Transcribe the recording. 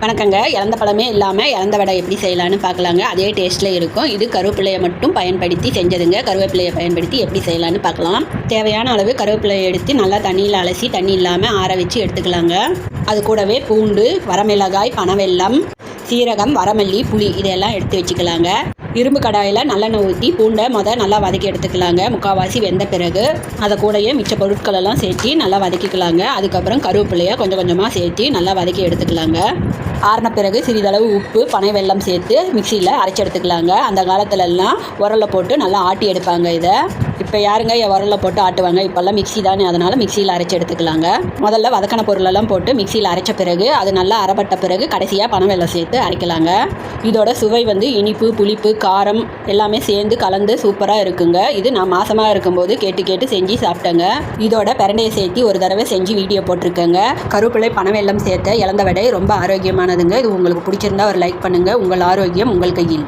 வணக்கங்க. இலந்த பழமே இல்லாமல் இலந்த வடை எப்படி செய்யலான்னு பார்க்கலாங்க. அதே டேஸ்ட்டில் இருக்கும். இது கருவேப்பிலையை மட்டும் பயன்படுத்தி செஞ்சதுங்க. கருவேப்பிலையை பயன்படுத்தி எப்படி செய்யலான்னு பார்க்கலாம். தேவையான அளவு கருவேப்பிலையை எடுத்து நல்லா தண்ணியில் அலசி தண்ணி இல்லாமல் ஆற வச்சு எடுத்துக்கலாங்க. அது கூடவே பூண்டு, வரமிளகாய், பனவெல்லம், சீரகம், வரமல்லி, புளி இதையெல்லாம் எடுத்து வச்சுக்கலாங்க. இரும்பு கடாயில் நல்லெண்ணெய் ஊற்றி பூண்டை நல்லா வதக்கி எடுத்துக்கலாங்க. முக்கால்வாசி வெந்த பிறகு அதை கூடயே மிச்ச பொருட்களெல்லாம் சேர்த்து நல்லா வதக்கிக்கலாங்க. அதுக்கப்புறம் கருவேப்பிலையை கொஞ்சம் கொஞ்சமாக சேர்த்து நல்லா வதக்கி எடுத்துக்கலாங்க. ஆறின பிறகு சிறிதளவு உப்பு, பனை வெல்லம் சேர்த்து மிக்சியில் அரைச்சி எடுத்துக்கலாங்க. அந்த காலத்துலலாம் உரலில் போட்டு நல்லா ஆட்டி எடுப்பாங்க. இதை இப்போ யாருங்க உரலில் போட்டு ஆட்டுவாங்க? இப்போல்லாம் மிக்சி தானே, அதனால் மிக்சியில் அரைச்சி எடுத்துக்கலாங்க. முதல்ல வதக்கின பொருளெல்லாம் போட்டு மிக்சியில் அரைச்ச பிறகு அது நல்லா அரைப்பட்ட பிறகு கடைசியாக பனை வெல்லம் சேர்த்து அரைக்கலாங்க. இதோட சுவை இனிப்பு, புளிப்பு, காரம் எல்லாமே சேர்ந்து கலந்து சூப்பராக இருக்குங்க. இது நான் மாசமாக இருக்கும்போது கேட்டு செஞ்சு சாப்பிட்டேங்க. இதோட பிரண்டையை சேர்த்து ஒரு தடவை செஞ்சு வீடியோ போட்டிருக்கேங்க. கருவேப்பிலை, பனவெல்லம் சேர்த்த இலந்த வடை ரொம்ப ஆரோக்கியமானதுங்க. இது உங்களுக்கு பிடிச்சிருந்தா ஒரு லைக் பண்ணுங்கள். உங்கள் ஆரோக்கியம் உங்கள் கையில்.